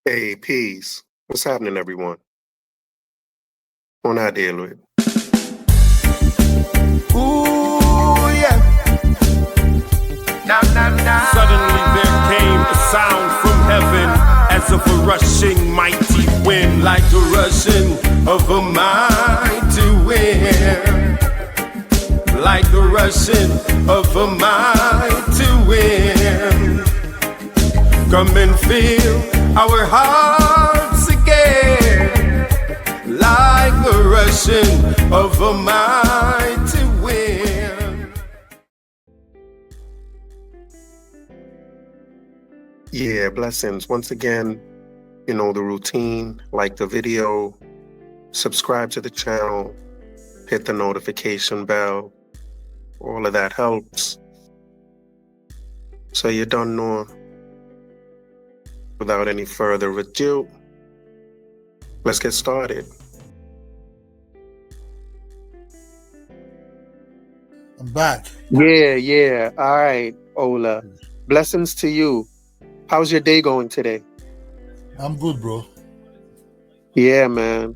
Hey, peace. What's happening, everyone? On our deal with. Ooh, yeah. Nah, nah, nah. Suddenly there came a sound from heaven, as of a rushing mighty wind, like the rushing of a mighty wind, like the rushing of a mighty wind. Come and fill our hearts again, like the rushing of a mighty wind. Yeah, blessings. Once again, you know the routine, like the video, subscribe to the channel, hit the notification bell. All of that helps. So you don't know. Without any further ado, let's get started. I'm back. Yeah. All right, Ola. Blessings to you. How's your day going today? I'm good, bro. Yeah, man.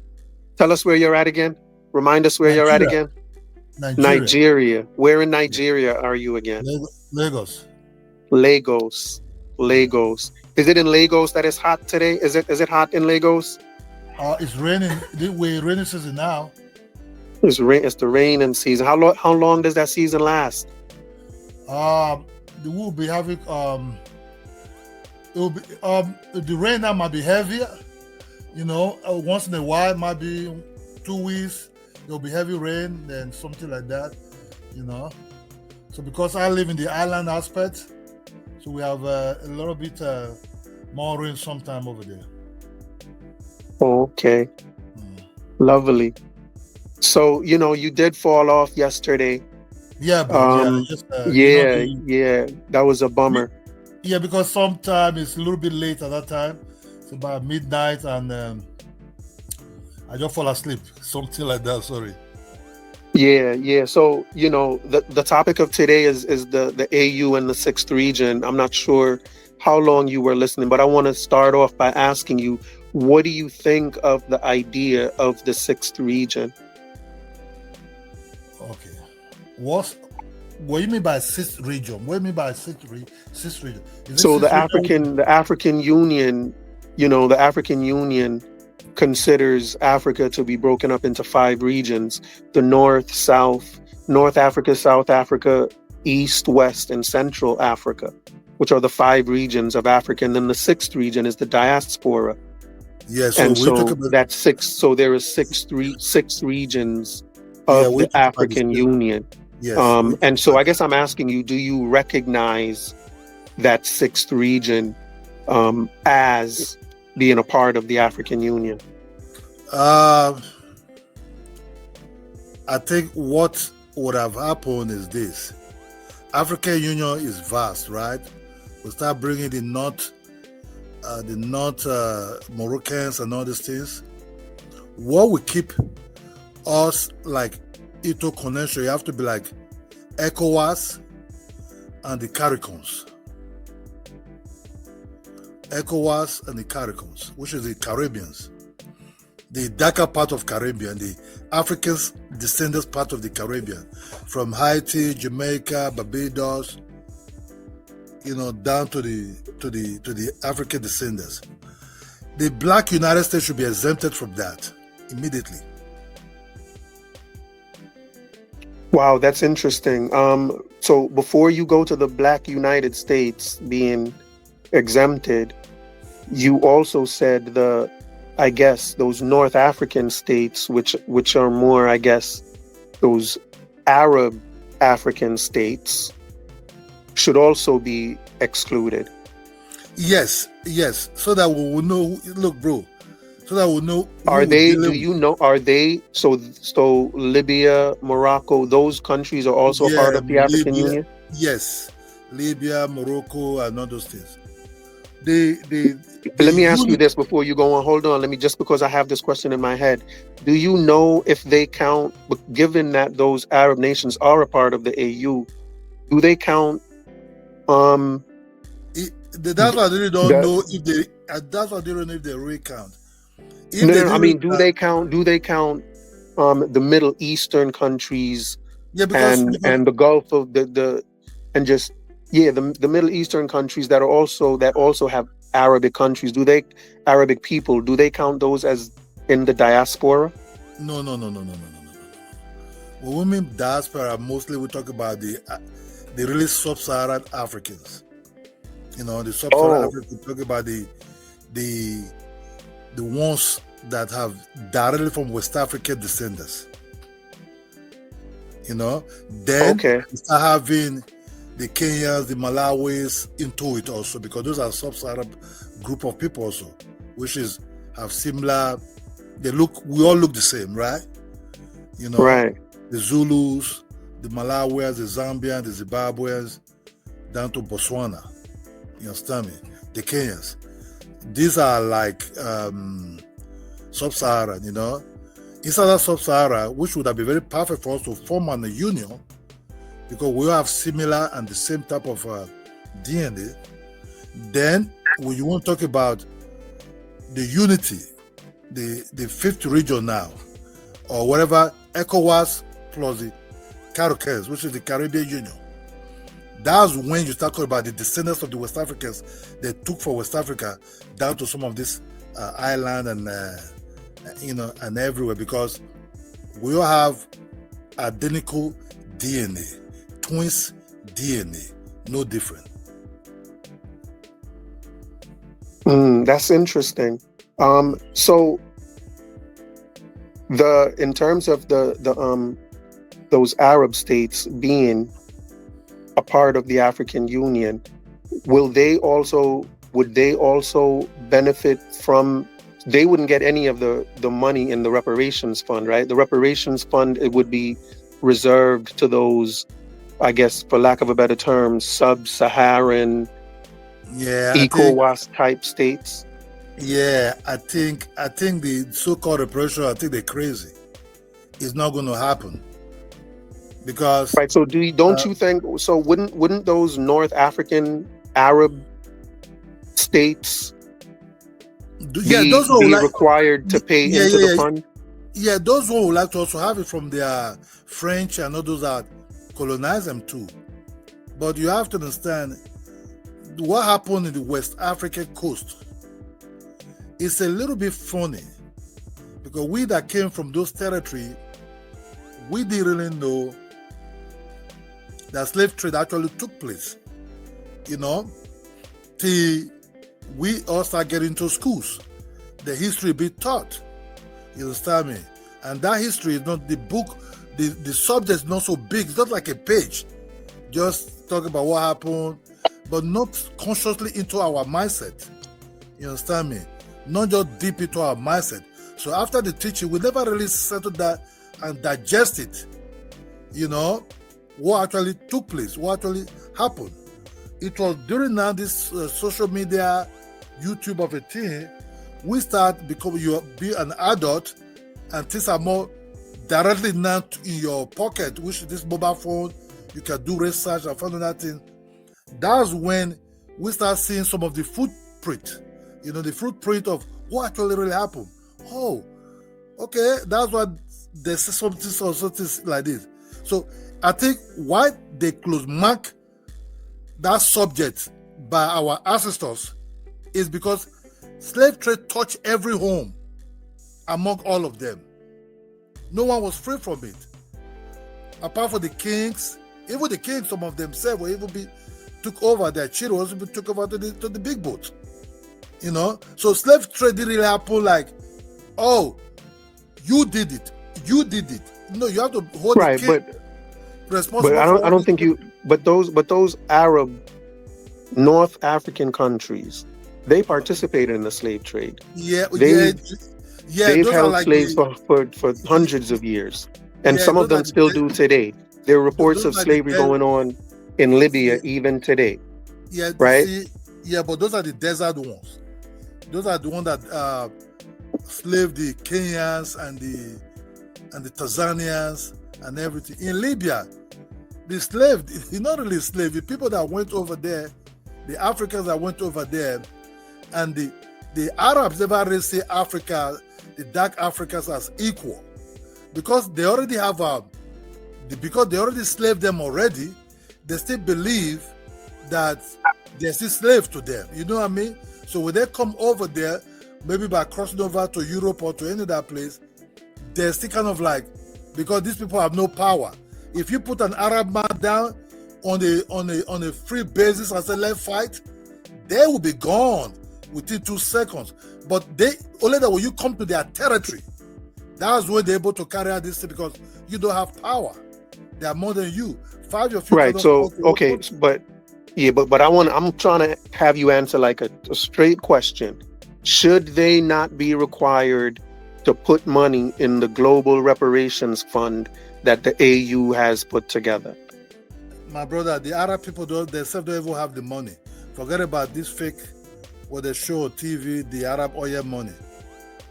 Tell us where you're at again. Remind us where you're at again. Nigeria. Where in Nigeria are you again? Lagos. Lagos. Is it in Lagos that it's hot today? Is it hot in Lagos? It's raining. We're rainy season now. It's the raining season. How long does that season last? We'll be having it will be the rain now might be heavier. Once in a while, it might be 2 weeks. There'll be heavy rain and something like that. So because I live in the island aspect, so we have a little bit more rain sometime over there. Okay. Lovely. So, you did fall off yesterday. Yeah, bro. Yeah. That was a bummer. Yeah, because sometimes it's a little bit late at that time. It's about midnight and I just fall asleep. Something like that, sorry. Yeah. So, the topic of today is the AU and the 6th region. I'm not sure how long you were listening, but I want to start off by asking you, what do you think of the idea of the 6th region? Okay. What do you mean by 6th region? What do you mean by 6th region? So the African Union, the African Union considers Africa to be broken up into 5 regions: the North, South, North Africa, South Africa, East, West, and Central Africa, which are the 5 regions of Africa. And then the 6th region is the diaspora. Yes, and so that's 6. So there is 6 regions of the African Union. Yes. And so I guess I'm asking you, do you recognize that 6th region as being a part of the African Union? I think what would have happened is this. African Union is vast, right? We start bringing the North Moroccans and all these things. What will keep us like Ito connection, you have to be like ECOWAS and the CARICOMs. ECOWAS and the CARICOMs, which is the Caribbeans. The darker part of Caribbean, the Africans descendants part of the Caribbean, from Haiti, Jamaica, Barbados, down to the African descendants. The Black United States should be exempted from that immediately. Wow, that's interesting. So before you go to the Black United States being exempted, you also said those North African states, which are more, I guess, those Arab African states, should also be excluded. Yes. So that we will know. Look, bro. So that we'll know. Are they? So Libya, Morocco, those countries are also part of the African Union? Yes. Libya, Morocco, and all those things. Let me ask you this before you go on. Hold on. Just because I have this question in my head. Do you know if they count, given that those Arab nations are a part of the AU, do they count That's why I really don't know if That's what they don't know if they really count. If No, they no, I didn't mean, do count, they count? Do they count the Middle Eastern countries yeah, because and the Gulf of the and just yeah, the Middle Eastern countries that also have Arabic countries? Do they Arabic people? Do they count those as in the diaspora? no, no, no, no, no, no, no, no, no. When we mean diaspora, mostly we talk about the really sub-Saharan Africans. The sub-Saharan Oh, Africans, talk about the the ones that have directly from West Africa descendants. Then okay, you start having the Kenyans, the Malawis into it also, because those are sub-Saharan group of people also, which is have similar. We all look the same, right? right. The Zulus, the Malawians, the Zambians, the Zimbabweans, down to Botswana. You understand me? The Kenyans. These are like sub-Saharan, Inside that sub-Sahara, which would have been very perfect for us to form a union, because we have similar and the same type of DNA. Then, when you want to talk about the unity, the fifth region now, or whatever, ECOWAS plus the Caraicas, which is the Caribbean Union, that's when you start talking about the descendants of the West Africans they took for West Africa down to some of this island and and everywhere, because we all have identical DNA, twins DNA, no different. That's interesting. So in terms of the those Arab states being a part of the African Union, would they also benefit from? They wouldn't get any of the money in the reparations fund, right? The reparations fund, it would be reserved to those, I guess, for lack of a better term, sub-Saharan, Yeah, I think. ECOWAS type states. Yeah, I think the so-called reparation, I think they're crazy. It's not going to happen because Right. So don't you think so? Wouldn't those North African Arab states yeah, those who be like required to pay yeah, into yeah, the yeah, fund? yeah, those who would like to also have it from their French and others that colonize them too. But you have to understand what happened in the West African coast. It's a little bit funny because we that came from those territories, we didn't really know that slave trade actually took place. Till we all start getting into schools, the history be taught. You understand me? And that history is not the book, the subject is not so big, it's not like a page. Just talk about what happened, but not consciously into our mindset. You understand me? Not just deep into our mindset. So after the teaching, we never really settle that and digest it. What actually took place, what actually happened. It was during now this social media, YouTube of a thing, we start you be an adult and things are more directly now in your pocket, which is this mobile phone. You can do research and find that thing. That's when we start seeing some of the footprint, the footprint of what actually really happened. Oh, okay, that's why there's something like this. So I think why they close mark that subject by our ancestors is because slave trade touched every home among all of them. No one was free from it. Apart from the kings, even the kings, some of themselves were even took over, their children also took over to the big boat. So slave trade didn't really happen like, oh, you did it. No, you have to hold Right, the king but responsible I for don't what think you. But those Arab North African countries, they participated in the slave trade. Yeah, They they've those are held like slaves for hundreds of years, and some of those are them still do today. There are reports of those are the slavery going on in Libya even today, yeah, right? see, yeah, but those are the desert ones. Those are the ones that slaved the Kenyans and the Tanzanians and everything. In Libya, the slave, it's not really slave, the people that went over there, the Africans that went over there, and the Arabs never really see Africa, the dark Africans, as equal, because they already have because they already slaved them already. They still believe that they're still slaves to them. You know what I mean? So when they come over there, maybe by crossing over to Europe or to any other place, they're still kind of like, because these people have no power. If you put an Arab man down on a free basis and say let's fight, they will be gone within 2 seconds. But they only that when you come to their territory, that's when they're able to carry out this thing, because you don't have power. They are more than you. 5 of you. Right. So okay, but I'm trying to have you answer like a straight question. Should they not be required to put money in the Global Reparations Fund that the AU has put together? My brother, the Arab people themselves don't even have the money. Forget about this fake, what they show on TV, the Arab oil money.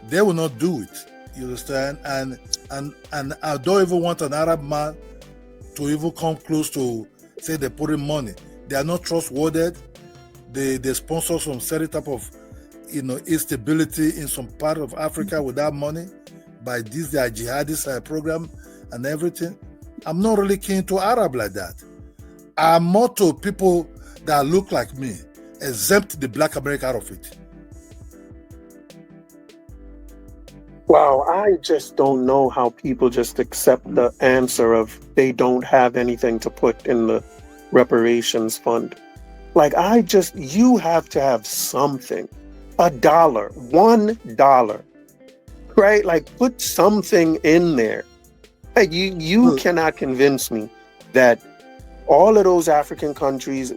They will not do it. You understand? And I don't even want an Arab man to even come close to say they put in money. They are not trustworthy. They sponsor some certain type of instability in some part of Africa with that money by this their jihadist program and everything. I'm not really keen to Arab like that. I'm more to people that look like me, exempt the Black America out of it. Wow, I just don't know how people just accept the answer of they don't have anything to put in the reparations fund. Like, you have to have something. $1, $1, right? Like, put something in there. Like, you cannot convince me that all of those African countries,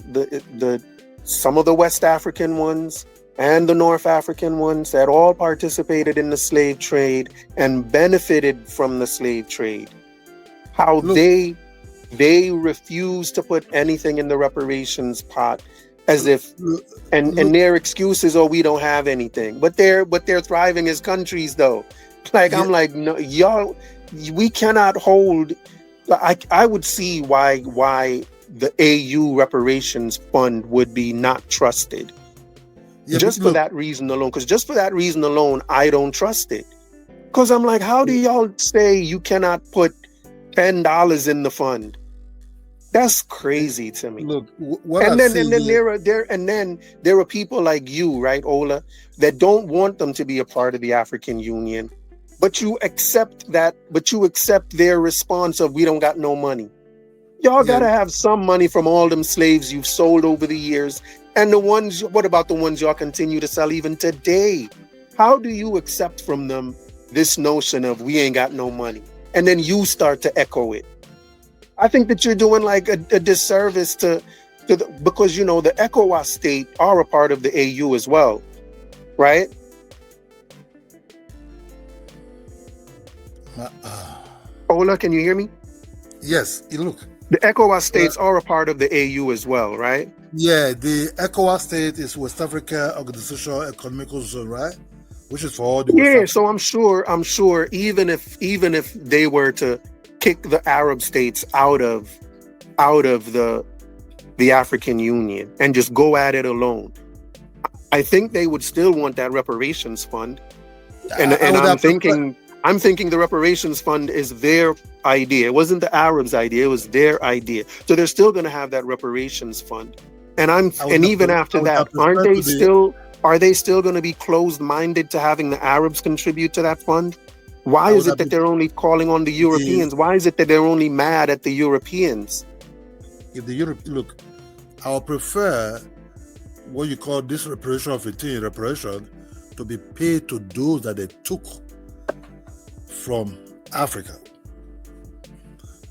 some of the West African ones and the North African ones that all participated in the slave trade and benefited from the slave trade, how they refuse to put anything in the reparations pot, as if and their excuse is, oh, we don't have anything, but they're thriving as countries though. Like, I'm like, no, y'all, we cannot hold. I would see why the AU reparations fund would be not trusted. Just for that reason alone, because just for that reason alone, I don't trust it. Because I'm like, how do y'all say you cannot put $10 in the fund? That's crazy to me. Look, and then there are people like you, right, Ola, that don't want them to be a part of the African Union, but you accept their response of, we don't got no money. Y'all gotta have some money from all them slaves you've sold over the years. And what about the ones y'all continue to sell even today? How do you accept from them this notion of we ain't got no money? And then you start to echo it. I think that you're doing like a disservice because the ECOWAS state are a part of the AU as well, right? Ola, can you hear me? Yes, look. The ECOWAS states are a part of the AU as well, right? Yeah, the ECOWAS state is West Africa Organizational Economical Zone, right? Which is for all the West Africa. So I'm sure even if they were to kick the Arab states out of the African Union and just go at it alone, I think they would still want that reparations fund. And I'm thinking the reparations fund is their idea. It wasn't the Arabs' idea, it was their idea. So they're still going to have that reparations fund. And even after that, are they still going to be closed-minded to having the Arabs contribute to that fund? Why is it that they're only calling on the Europeans? Why is it that they're only mad at the Europeans? Look, I would prefer what you call this reparation to be paid to those that they took from Africa.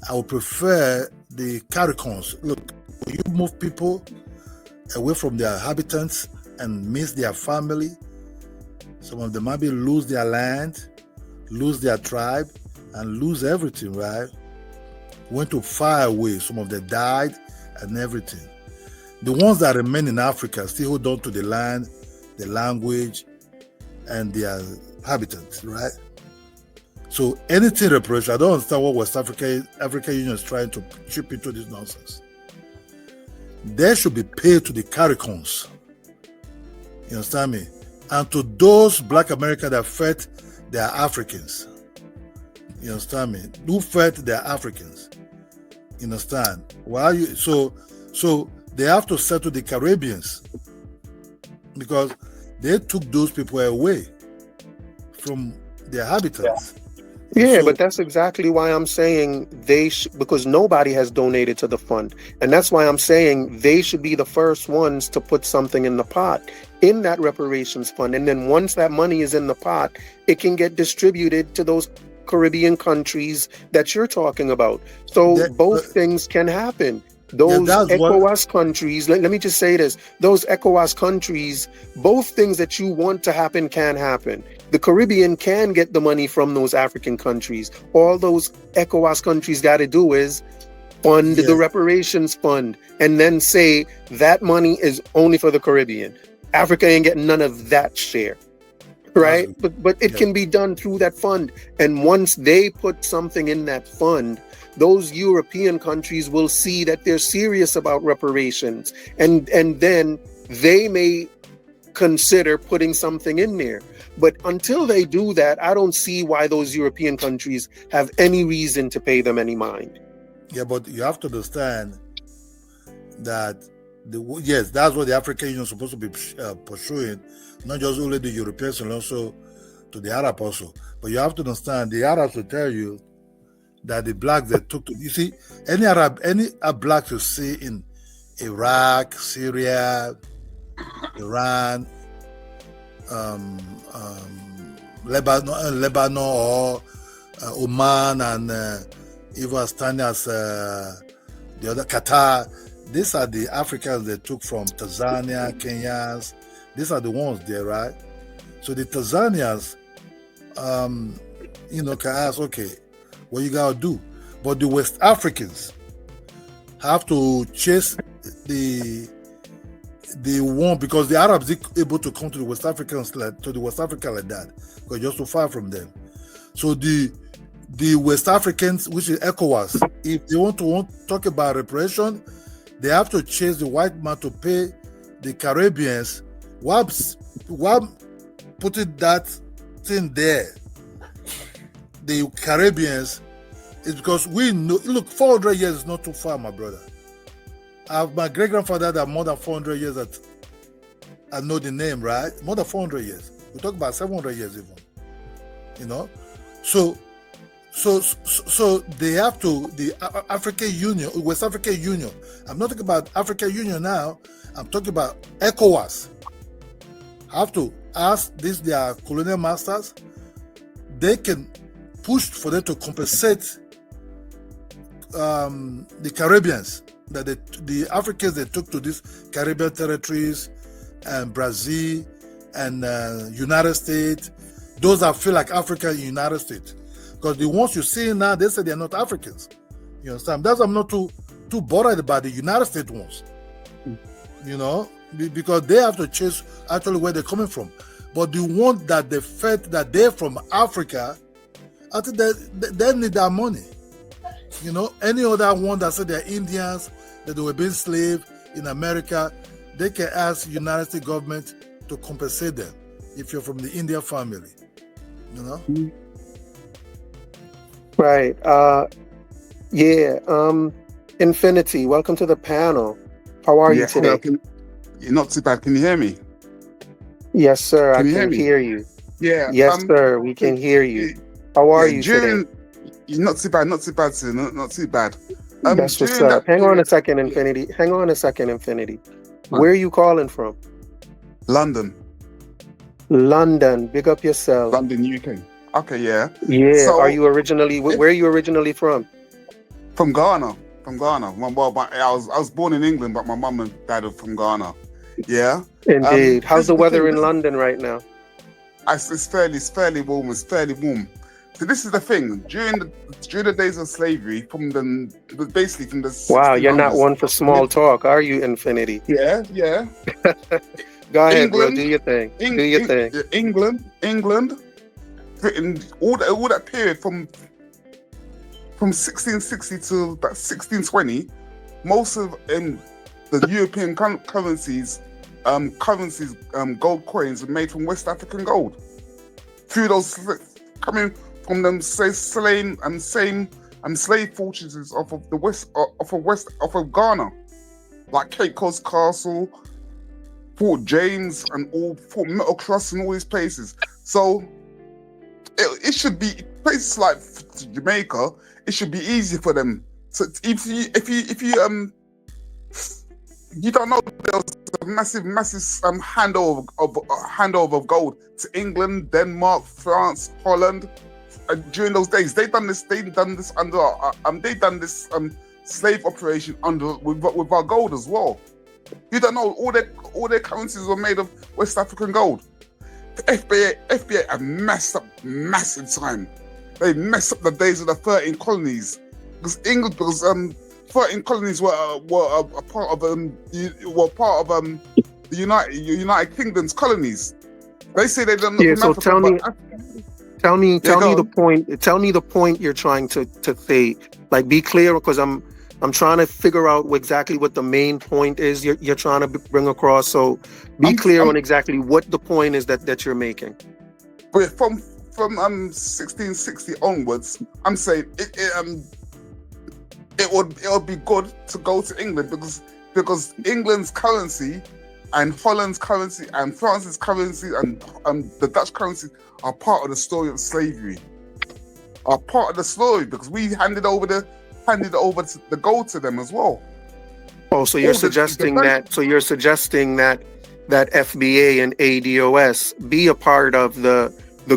I would prefer the CARICOMs. Look, when you move people away from their inhabitants and miss their family, some of them maybe lose their land, lose their tribe, and lose everything, right? Went to far away. Some of them died and everything. The ones that remain in Africa still hold on to the land, the language, and their inhabitants, right? So anything reparation, I don't understand what West African Union is trying to chip into this nonsense. They should be paid to the CARICOMs. You understand me? and to those Black Americans that fed their Africans. You understand me? Who fed their Africans? You understand? Why you so they have to settle the Caribbeans because they took those people away from their habitats. Yeah, So- but that's exactly why I'm saying because nobody has donated to the fund. And that's why I'm saying they should be the first ones to put something in the pot in that reparations fund. And then once that money is in the pot, it can get distributed to those Caribbean countries that you're talking about. So both things can happen. Those ECOWAS countries, let me just say this, those ECOWAS countries, both things that you want to happen can happen. The Caribbean can get the money from those African countries. All those ECOWAS countries got to do is fund the reparations fund and then say that money is only for the Caribbean. Africa ain't getting none of that share. Right? But it can be done through that fund. And once they put something in that fund, those European countries will see that they're serious about reparations. And then they may consider putting something in there. But until they do that, I don't see why those European countries have any reason to pay them any mind. Yeah, but you have to understand that that's what the African Union is supposed to be pursuing, not just only the Europeans and also to the Arab also. But you have to understand, the Arabs will tell you that the blacks that took to, you see, any blacks you see in Iraq, Syria, Iran, Lebanon or Oman, and even as tiny as the other Qatar. These are the Africans they took from Tanzania, Kenyans. These are the ones there, right? So the Tanzanians, can ask, okay, what you gotta do? But the West Africans have to chase the one, because the Arabs are able to come to the West Africans like that, because just too far from them. So the West Africans, which is ECOWAS, if they want to talk about reparation, they have to chase the white man to pay the Caribbeans. Why putting that thing there? The Caribbeans is because we know. Look, 400 years is not too far, my brother. My great grandfather had more than 400 years that I know the name, right? More than 400 years. We talk about 700 years even. So they have to, the African Union, West African Union. I'm not talking about African Union now. I'm talking about ECOWAS. Have to ask their colonial masters. They can push for them to compensate the Caribbeans, that the Africans they took to these Caribbean territories, and Brazil and United States. Those that feel like Africa and United States. Because the ones you see now, they say they're not Africans. You understand? That's why I'm not too bothered about the United States ones. Because they have to chase actually where they're coming from. But the one that they fed that they're from Africa, I think they need that money. Any other one that said they're Indians, that they were being slaves in America, they can ask the United States government to compensate them if you're from the Indian family. Right. Infinity, welcome to the panel. How are you today? You're not too bad. Can you hear me? Yes, sir. I can hear you. Yeah. Yes, sir. We can hear you. How are you today? You're not too bad. Not too bad, sir. Not too bad. That's what's up. Hang on a second, Infinity. Where are you calling from? London. London. Big up yourself. London, UK. Okay, yeah. Yeah. So, are you originally? Where are you originally from? From Ghana. I was born in England, but my mum and dad are from Ghana. Yeah. Indeed. How's the weather in London right now? It's fairly warm. It's fairly warm. So this is the thing. During the days of slavery, from the. Wow, you're not one for small talk, are you, Infinity? Yeah. Go ahead, bro. Do your thing. England, Britain, all that period from 1660 to about 1620, most of the European currencies currencies, gold coins are made from West African gold. Through those coming from them slave fortresses off of the west, off of Ghana, like Cape Coast Castle, Fort James, and all Fort Metal Cross, and all these places. So it should be places like Jamaica. It should be easy for them. So if you you don't know, there was a massive handover of gold to England, Denmark, France, Holland. During those days, they done this slave operation with our gold as well. You don't know, all their currencies were made of West African gold. The FBA have messed up massive time. They messed up the days of the 13 colonies because 13 colonies were a part of the United Kingdom's colonies. They say they don't. Yeah. So tell me the point. Tell me the point you're trying to say. Like, be clear, because I'm trying to figure out exactly what the main point is you're trying to bring across. So be clear on exactly what the point is that you're making. But from 1660 onwards, I'm saying it would be good to go to England because England's currency and Holland's currency and France's currency and the Dutch currency are part of the story of slavery. Are part of the story because we handed over the gold to them as well. Oh, so you're suggesting that FBA and ADOS be a part of the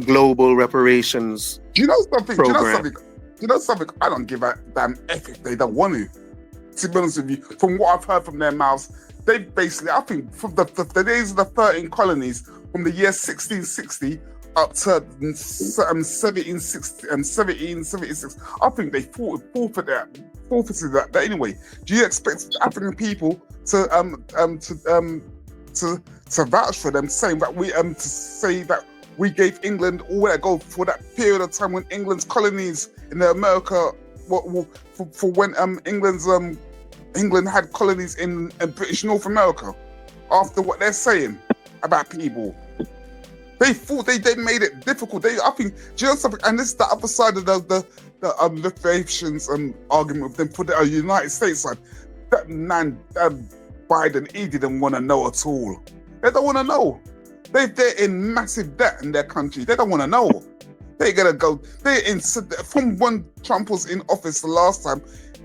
global reparations program. Do you know something? I don't give a damn if they don't want to be honest with you, from what I've heard from their mouths, they basically, I think, from the days of the 13 colonies, from the year 1660 up to 1776, I think they forfeited that anyway. Do you expect African people to vouch for them, saying that we gave England all that gold for that period of time when England's colonies in America, for when England had colonies in British North America? After what they're saying about people, they thought they made it difficult. I think, do you know something? And this is the other side of the reparations argument with them for the United States side. That man Biden, he didn't want to know at all. They don't want to know. They're in massive debt in their country. They don't want to know. They're gonna go. From when Trump was in office the last time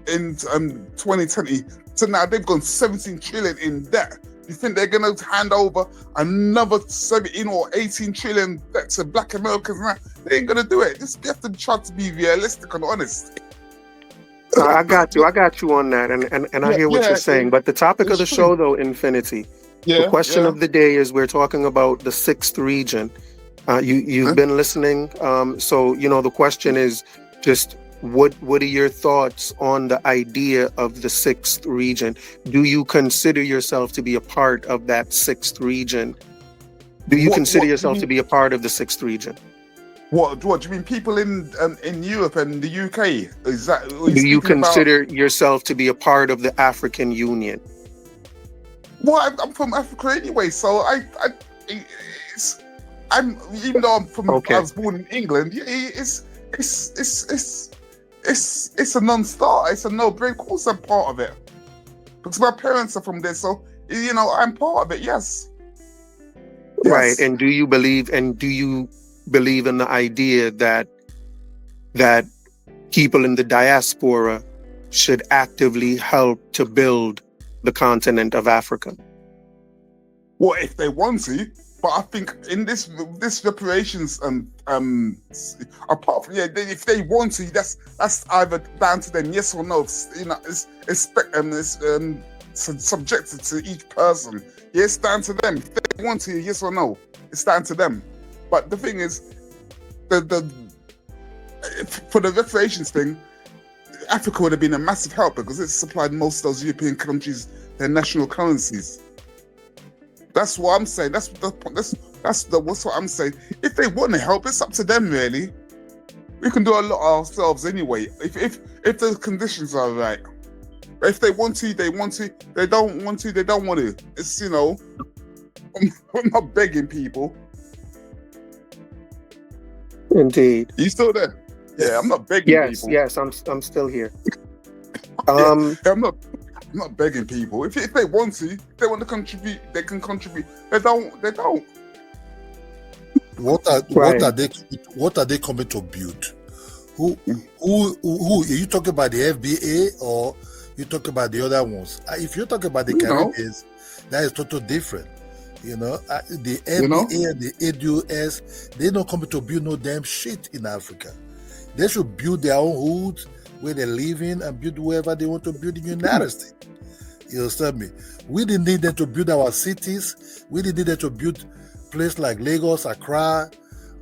in 2020 to now, they've gone 17 trillion in debt. You think they're gonna hand over another 17 or 18 trillion debt to Black Americans now? They ain't gonna do it. Just you have to try to be realistic and honest. I got you on that, and I hear what you're saying. But the topic of the show, though, Infinity. The question of the day is we're talking about the 6th region. You've been listening. So, the question is just what are your thoughts on the idea of the 6th region? Do you consider yourself to be a part of that 6th region? Do you consider yourself to be a part of the 6th region? What do you mean? People in Europe and the UK? Is that? Do you consider yourself to be a part of the African Union? Well, I'm from Africa anyway, so I'm even though I'm from I was born in England. It's a non-starter. It's a no-brainer. Of course, I'm part of it because my parents are from there, so I'm part of it. Yes. Right. And do you believe in the idea that people in the diaspora should actively help to build the continent of Africa? Well, if they want to, but I think in this reparations apart from if they want to, that's either down to them, yes or no. It's subjected to each person. It's down to them. If they want to, yes or no, it's down to them. But the thing is, for the reparations thing, Africa would have been a massive help because it supplied most of those European countries their national currencies. That's what I'm saying. That's what I'm saying. If they want to help, it's up to them really. We can do a lot ourselves anyway. If the conditions are right. If they want to, they want to. They don't want to, they don't want to. It's I'm not begging people. Indeed. Are you still there? Yeah, I'm not begging Yes, people. yes, I'm still here. Yeah, I'm not begging people. If they want to, if they want to contribute, they can contribute. They don't. What are Right. what are they coming to build? Who are you talking about, the FBA or you talking about the other ones? If you talk about the You know, Caribbeans, that is totally different. The you know. FBA and the ADOS, they don't come to build no damn shit in Africa. They should build their own hoods where they live in and build wherever they want to build in the United States. You understand me? We didn't need them to build our cities. We didn't need them to build places like Lagos, Accra,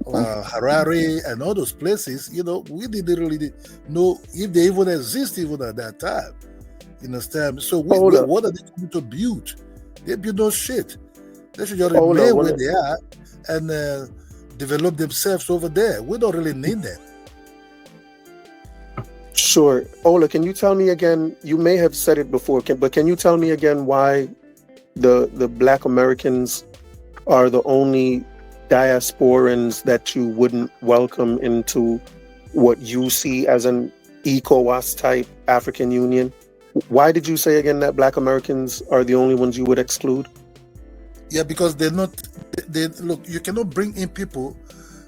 Harare, and all those places. We didn't really know if they even exist even at that time. You understand? So Hold up. what are they coming to build? They build no shit. They should just Hold remain on. where they are and develop themselves over there. We don't really need them. Sure. Ola, can you tell me again? You may have said it before, but can you tell me again why the Black Americans are the only diasporans that you wouldn't welcome into what you see as an ECOWAS type African Union? Why did you say again that Black Americans are the only ones you would exclude? Yeah, because they're not. Look, you cannot bring in people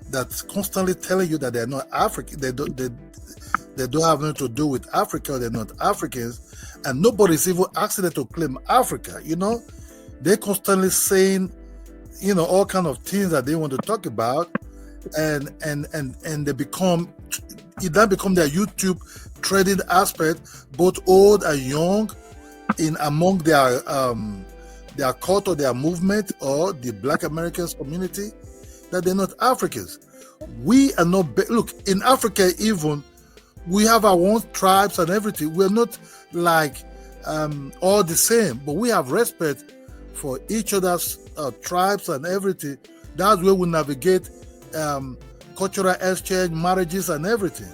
that's constantly telling you that they're not African. They don't have nothing to do with Africa. They're not Africans, and nobody's even asking them to claim Africa. They're constantly saying, all kind of things that they want to talk about, and they become their YouTube trading aspect, both old and young, in among their cult or their movement or the Black Americans community, that they're not Africans. We are not. Look, in Africa, even we have our own tribes and everything. We're not like all the same, but we have respect for each other's tribes and everything. That's where we navigate cultural exchange, marriages, and everything.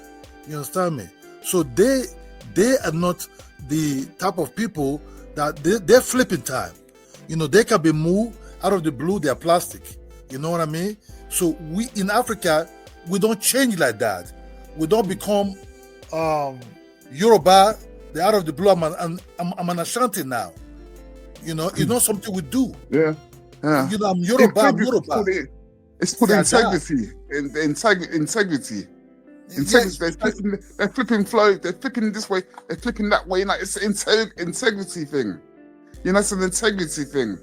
You understand me? So they are not the type of people that they're flipping time. They can be moved out of the blue. They're plastic. You know what I mean? So we in Africa, we don't change like that. We don't become Yoruba. They're out of the blue. I'm an Ashanti now. It's not something we do. Yeah. I'm Yoruba. I'm Yoruba. It's called integrity. Integrity. They're flipping flow. They're flipping this way. They're flipping that way. It's an integrity thing. It's an integrity thing.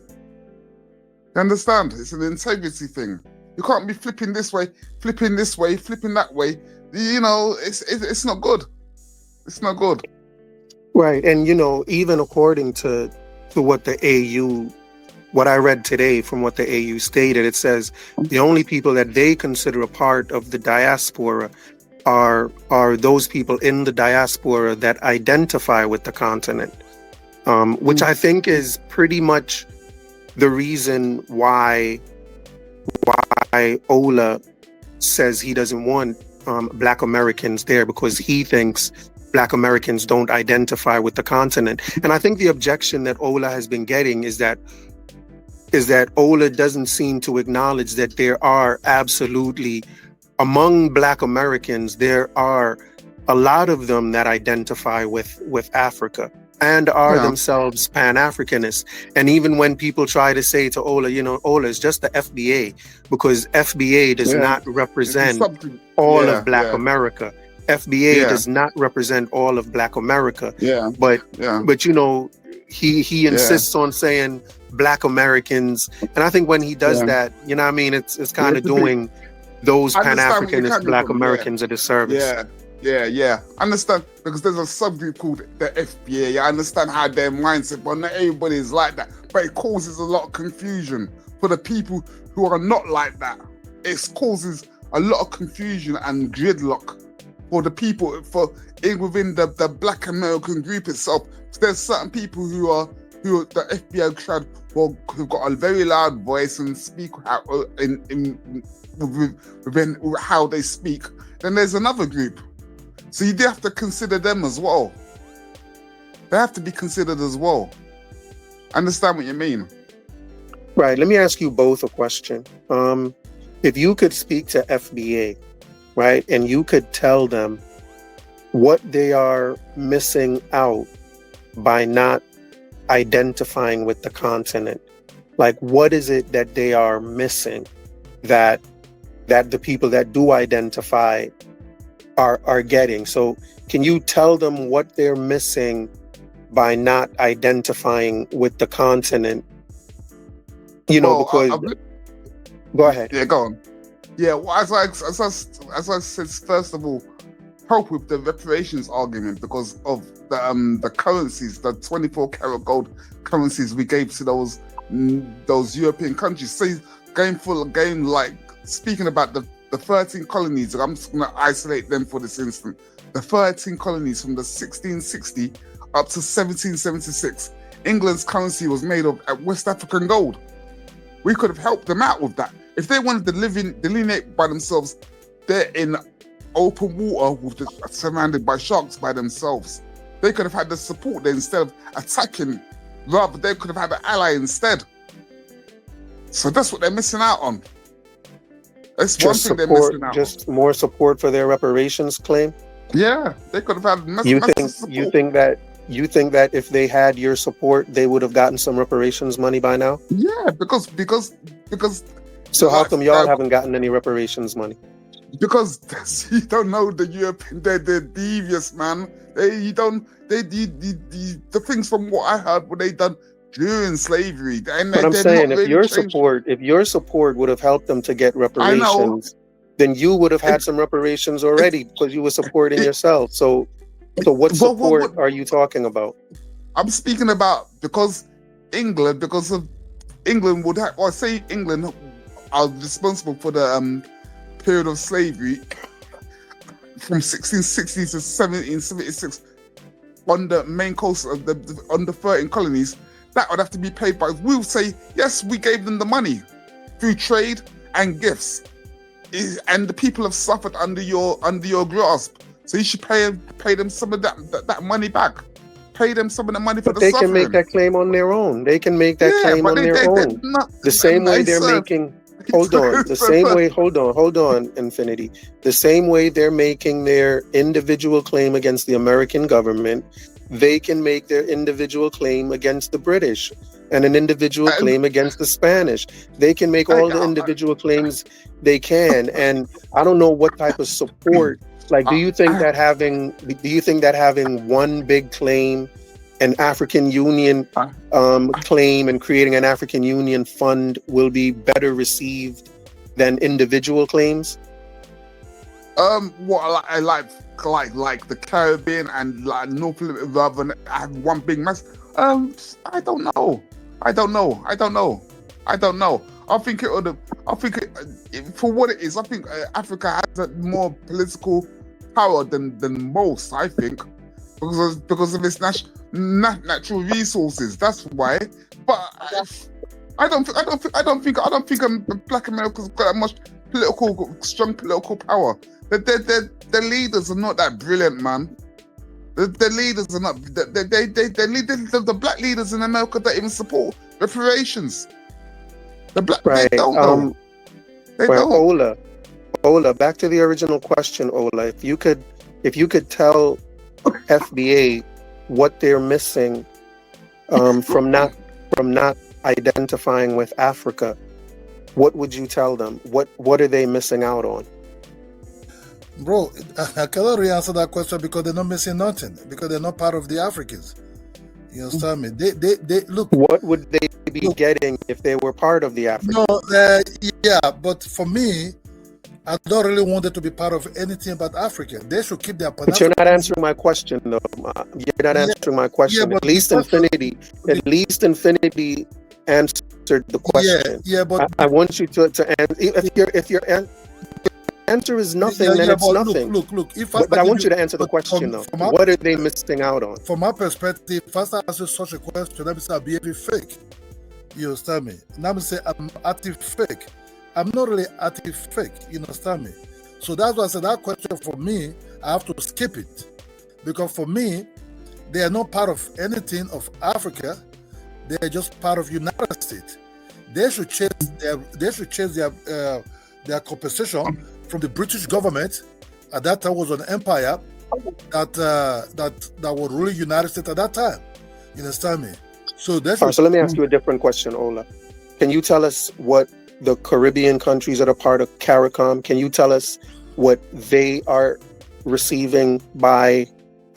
You understand? It's an integrity thing. You can't be flipping this way, flipping that way. It's not good. It's not good. Right. And, even according to what the AU, what I read today from what the AU stated, it says the only people that they consider a part of the diaspora are those people in the diaspora that identify with the continent, which I think is pretty much the reason why Ola says he doesn't want Black Americans there, because he thinks Black Americans don't identify with the continent. And I think the objection that Ola has been getting is that Ola doesn't seem to acknowledge that there are absolutely, among Black Americans, there are a lot of them that identify with Africa and are themselves Pan-Africanists. And even when people try to say to Ola, Ola is just the FBA, because FBA does not represent all of Black America. FBA does not represent all of Black America. But he insists on saying Black Americans. And I think when he does that, it's kind of doing those Pan-Africanist Black Americans a disservice. Yeah. Understand, because there's a subgroup called the FBA. I understand how their mindset, but not everybody is like that. But it causes a lot of confusion for the people who are not like that. It causes a lot of confusion and gridlock for the people within the Black American group itself. So there's certain people who are the FBI crowd who've got a very loud voice and speak within how they speak. Then there's another group. So you do have to consider them as well. They have to be considered as well. Understand what you mean? Right. Let me ask you both a question. If you could speak to FBA, right, and you could tell them what they are missing out by not identifying with the continent, like what is it that they are missing that the people that do identify are getting? So can you tell them what they're missing by not identifying with the continent? You know, because go ahead. Yeah, go on. Yeah, well, as I said, first of all, help with the reparations argument because of the currencies, the 24-karat gold currencies we gave to those European countries. So going like speaking about the 13 colonies, I'm just going to isolate them for this instant. The 13 colonies from the 1660 up to 1776, England's currency was made of West African gold. We could have helped them out with that. If they wanted to delineate by themselves, they're in open water surrounded by sharks by themselves. They could have had the support there instead of attacking. Rather, they could have had an ally instead. So that's what they're missing out on. That's one thing they're missing out on. Just more support for their reparations claim? Yeah, they could have had massive support. You think that if they had your support, they would have gotten some reparations money by now? Yeah, because. So how come y'all haven't gotten any reparations money? Because you don't know the European, they're devious, man. The things from what I heard were they done during slavery. But I'm saying if your support would have helped them to get reparations, then you would have had some reparations already because you were supporting yourself. So what support are you talking about? I'm speaking about because England would have, or say England are responsible for the period of slavery from 1660 to 1776 on the main coast of on the 13 colonies. That would have to be paid by. We'll say yes, we gave them the money through trade and gifts, and the people have suffered under your grasp. So you should pay them some of that money back. Pay them some of the money for the suffering. They can make that claim on their own. They can make that claim on their own. The same way they're making. Hold on. The same way. Hold on. Infinity. The same way they're making their individual claim against the American government, they can make their individual claim against the British and an individual claim against the Spanish. They can make all the individual claims they can. And I don't know what type of support. Like, do you think that having one big claim, an African Union claim, and creating an African Union fund will be better received than individual claims? What I like the Caribbean and like North rather than have one big mass. I don't know. I think for what it is. I think Africa has a more political power than most. I think because of its natural resources. That's why. But I don't think Black America's got that much strong political power. The leaders are not that brilliant, man. The leaders are not. The black leaders in America don't even support reparations. The black right. They don't. Ola, back to the original question, Ola. If you could tell FBA what they're missing from not identifying with Africa, what would you tell them? What are they missing out on? Bro, I cannot really answer that question because they're not missing nothing, because they're not part of the Africans. You understand me? They look. What would they be getting if they were part of the Africans? No, yeah, but for me, I don't really want them to be part of anything about Africa. They should keep their. But you're not answering my question, though. You're not answering my question. Yeah, at least Infinity answered the question. Yeah, but I want you to answer. If your answer is nothing, then it's nothing. Look. But I want you to answer the question, though. What are they missing out on? From my perspective, first I answer such a question, let me say I'm behaving fake. You understand me? Now me say I'm acting fake. I'm not really acting fake. You understand me? So that's why I said that question for me, I have to skip it. Because for me, they are not part of anything of Africa. They are just part of United States. they should chase their compensation from the British government. At that time was an empire that was ruling United States at that time. You understand me? So that's so let me ask you a different question, Ola. Can you tell us what the Caribbean countries that are part of CARICOM, can you tell us what they are receiving by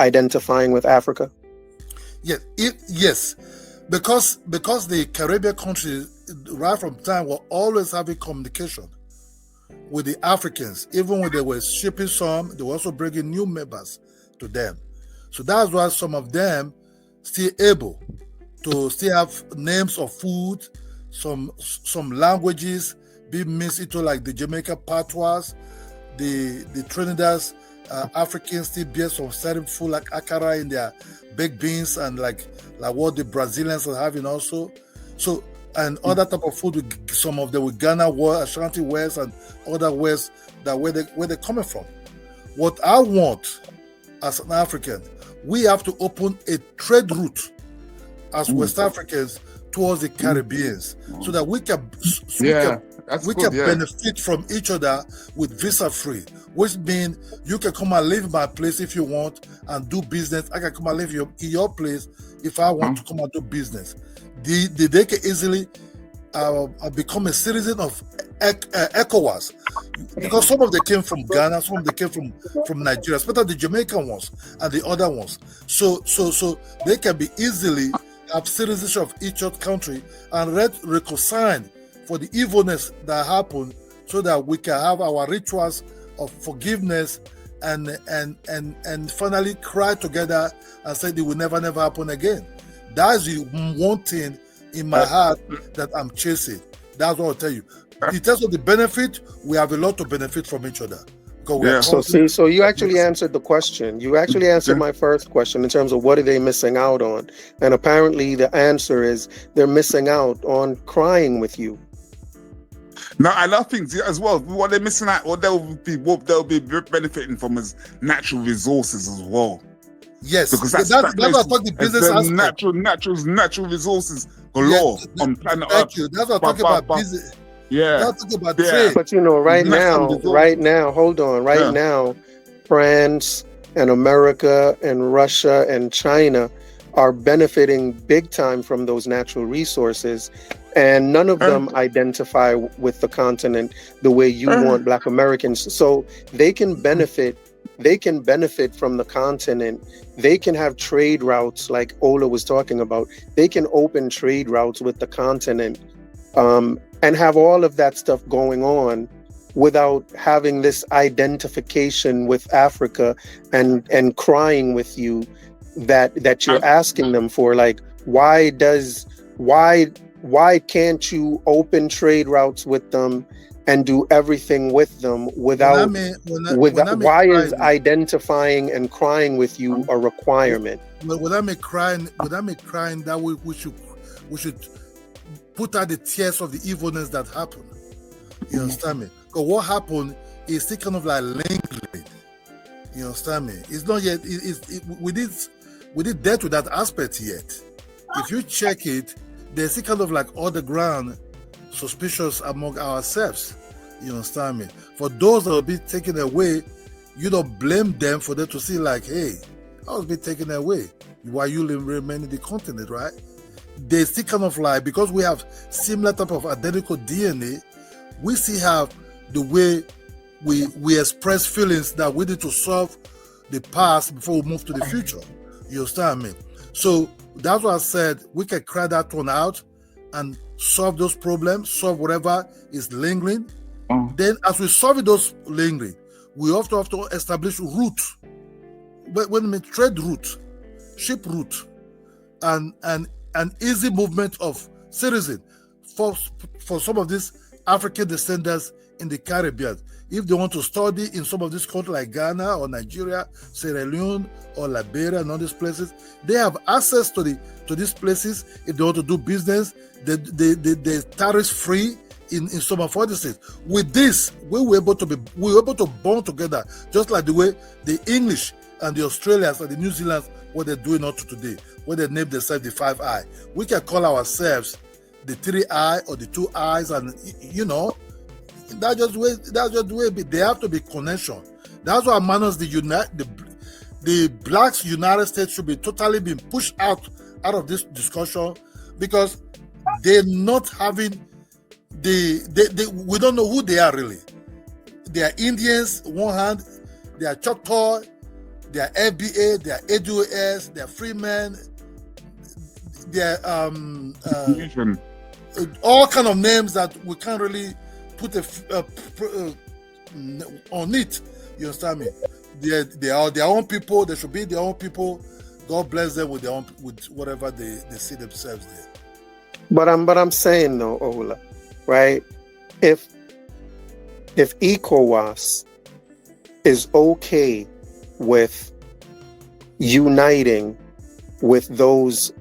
identifying with Africa? Yes. Because the Caribbean countries, right from time, were always having communication with the Africans. Even when they were shipping some, they were also bringing new members to them. So that's why some of them still able to still have names of food, some languages being mixed into, like the Jamaica patois, the Trinidad's Africans still bear some certain food like akara in their baked beans, and like what the Brazilians are having also. So, and other type of food, some of them with Ghana ware, Ashanti wares, and other wares that where they're coming from. What I want as an African, we have to open a trade route as West Africans towards the Caribbeans, so that we can benefit from each other with visa free, which means you can come and live in my place if you want and do business. I can come and live in your place if I want to come and do business. They can easily become a citizen of ECOWAS, because some of them came from Ghana, some of them came from Nigeria, especially the Jamaican ones and the other ones. So they can be easily have citizenship of each other country and reconcile for the evilness that happened, so that we can have our rituals of forgiveness and finally cry together and say it will never happen again. That's the one thing in my heart that I'm chasing. That's what I'll tell you. In terms of the benefit, we have a lot to benefit from each other. So you actually answered the question. You actually answered my first question in terms of what are they missing out on, and apparently the answer is they're missing out on crying with you. Now, I love things as well. What they're missing out, what they'll be benefiting from is natural resources as well. Yes, because that's what I thought the business aspect. Natural resources galore on planet Earth. Thank you. That's what I'm talking about business. That's talking about trade. But right now, hold on. Now, France and America and Russia and China are benefiting big time from those natural resources, and none of them identify with the continent the way you want Black Americans. So they can benefit. They can benefit from the continent. They can have trade routes like Ola was talking about. They can open trade routes with the continent, and have all of that stuff going on without having this identification with Africa and crying with you that you're asking them for. Like, why can't you open trade routes with them and do everything with them without why is identifying and crying with you a requirement? Without me crying that we should put out the tears of the evilness that happened. You understand me? Because what happened is still kind of like lingering. You understand me? It's not yet. We did deal with that aspect yet. If you check it, there's still kind of like all the ground suspicious among ourselves. You understand me? For those that will be taken away, you don't blame them for them to see like, hey, I was being taken away while you remain in the continent, right? They still kind of like, because we have similar type of identical DNA, we still have the way we express feelings that we need to solve the past before we move to the future. You understand me? So that's what I said. We can cry that one out and solve those problems, solve whatever is lingering. Then as we solve those lingering, we have to establish route. But when we trade route, ship route, and an easy movement of citizens for some of these African descendants in the Caribbean. If they want to study in some of these countries like Ghana or Nigeria, Sierra Leone or Liberia and all these places, they have access to these places. If they want to do business, they're tariff free in some of other states. With this, we were able to bond together, just like the way the English and the Australians and the New Zealanders, what they're doing up to today, what they name themselves the Five Eye. We can call ourselves the 3 eye or the 2 eyes, and that's just the way they have to be connection. That's why matters the blacks United States should be totally being pushed out of this discussion, because they're not having we don't know who they are really. They are Indians one hand, they are Choctaw, they are FBA, they are ADOS, they are Freemen, they are all kind of names that we can't really put on it. You understand me? They are their own people. They should be their own people. God bless them with whatever they see themselves there. But I'm saying though, Ola, right? If ECOWAS is okay with uniting with those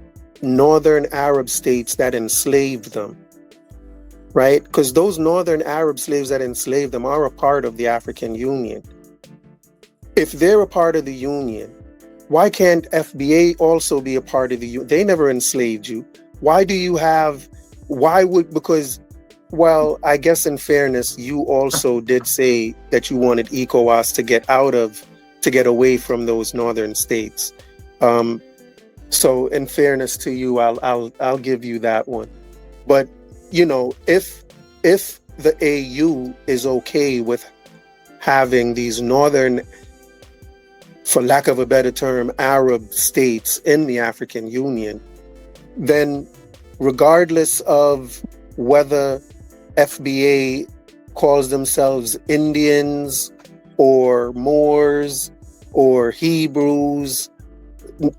northern Arab states that enslaved them, right? Because those northern Arab slaves that enslaved them are a part of the African Union. If they're a part of the Union, why can't FBA also be a part of the Union? They never enslaved you. Because, well, I guess in fairness, you also did say that you wanted ECOWAS to get away from those northern states. So in fairness to you, I'll give you that one. But, if the AU is okay with having these northern, for lack of a better term, Arab states in the African Union, then regardless of whether FBA calls themselves Indians or Moors or Hebrews,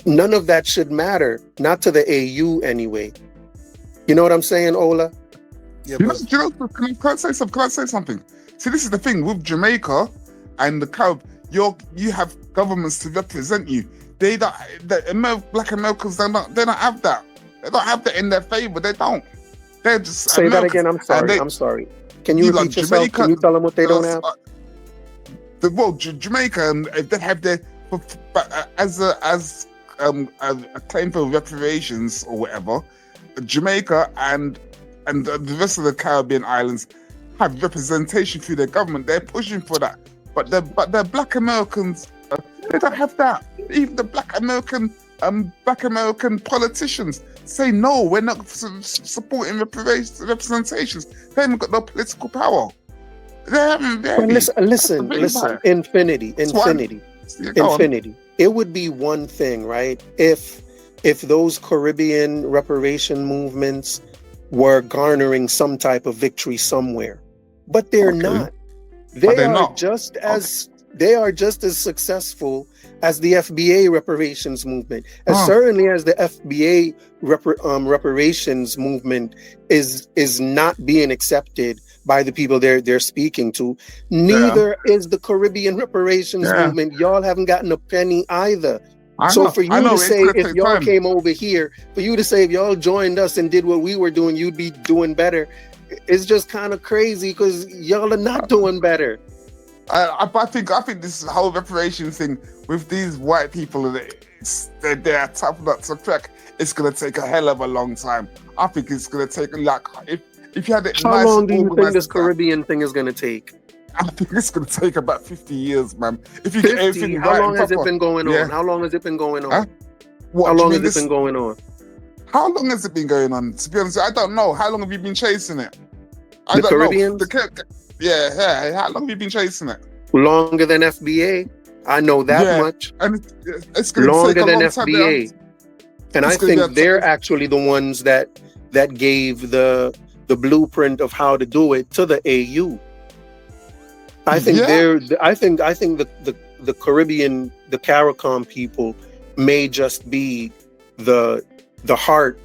none of that should matter. Not to the AU anyway. You know what I'm saying, Ola? Yeah, can I say something? See, this is the thing with Jamaica and the Carib. You have governments to represent you. Black Americans, they don't have that. They don't have that in their favor. They don't. They're just say Americans. that again. I'm sorry. Can you repeat yourself? Jamaica, Can you tell them what they don't have? Jamaica, they have their as a claim for reparations or whatever. Jamaica and the rest of the Caribbean islands have representation through their government. They're pushing for that. But the Black Americans, they don't have that. Even the Black American politicians say no. We're not supporting representations. They haven't got no political power. They haven't. Listen. Infinity. It would be one thing, right? If those Caribbean reparation movements were garnering some type of victory somewhere, but they're not. They are just as successful as the FBA reparations movement, as certainly as the FBA reparations movement is not being accepted by the people they're speaking to. Neither is the Caribbean reparations movement. Y'all haven't gotten a penny either. For you to say if y'all came over here, for you to say if y'all joined us and did what we were doing, you'd be doing better. It's just kind of crazy because y'all are not doing better. I think this whole reparations thing with these white people, they're tough nuts to crack. It's gonna take a hell of a long time. I think it's gonna take if you had it. How long do you think this Caribbean thing is gonna take? I think it's gonna take about 50 years, man. If you 50? get everything How right long has it been going on? How long has it been going on? How long has it been going on? How long has it been going on? To be honest, I don't know. How long have you been chasing it? The Caribbeans? Yeah. How long have you been chasing it? Longer than FBA. I know that much. And it's going to longer take a than long FBA. time. And I think they're actually the ones that gave the blueprint of how to do it to the AU. I think I think the Caribbean, the CARICOM people may just be the heart.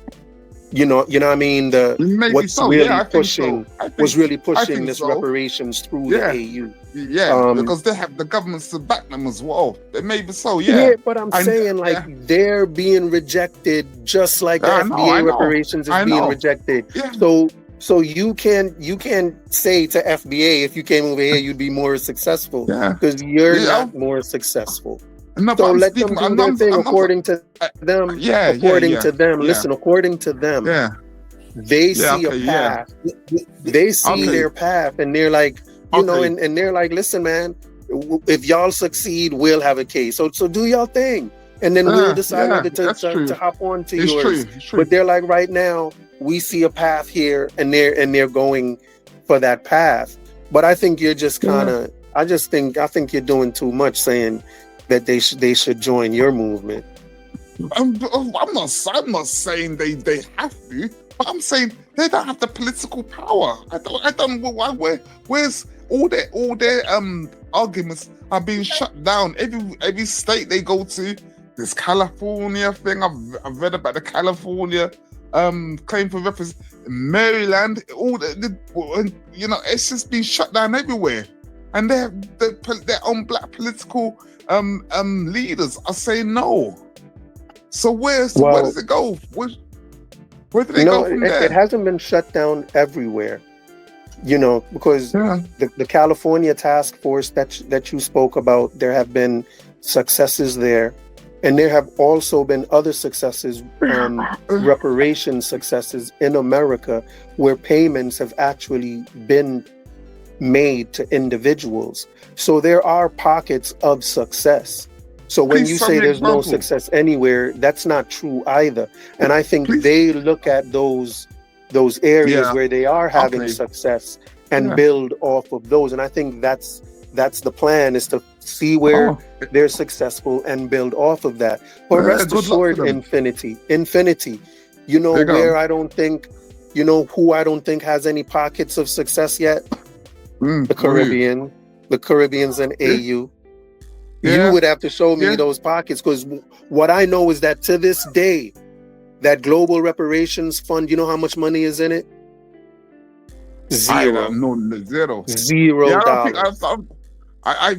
You know what I mean? Was really pushing this reparations through the AU. Yeah, because they have the governments to back them as well. It may be so, but I'm saying they're being rejected just like the FBA reparations is being rejected. Yeah. So you can't say to FBA if you came over here you'd be more successful because you're not more successful. No, so let them do their thing according to them. According to them. Listen, according to them. They Yeah, see a okay, yeah. path. They see Okay, their path, and they're like, okay. and they're like, listen, man, if y'all succeed, we'll have a case. So do y'all thing, and then we'll Yeah, decide yeah, whether that's true. to hop on to It's yours. true, it's true. But they're like, right now, we see a path here, and they're going for that path. But I think you're just kind of, I think you're doing too much saying that they should join your movement. I'm not saying they have to, but I'm saying they don't have the political power. I don't. Where's all their arguments are being shut down. Every state they go to, this California thing. I've read about the California claim for reference, Maryland. All it's just been shut down everywhere, and their own black political leaders are saying no. So where does it go? Where do they go from there? It hasn't been shut down everywhere, because the California task force that you spoke about, there have been successes there, and there have also been other successes, reparation successes in America, where payments have actually been made to individuals. So there are pockets of success. So when you say there's no success anywhere, that's not true either. And I think they look at those areas where they are having success and build off of those. And I think that's the plan, is to see where they're successful and build off of that. But rest assured, Infinity, where I don't think, who I don't think has any pockets of success yet? The Caribbean, the Caribbeans and AU. You would have to show me those pockets, because what I know is that to this day, that Global Reparations Fund, you know how much money is in it? Zero. Zero. $0. I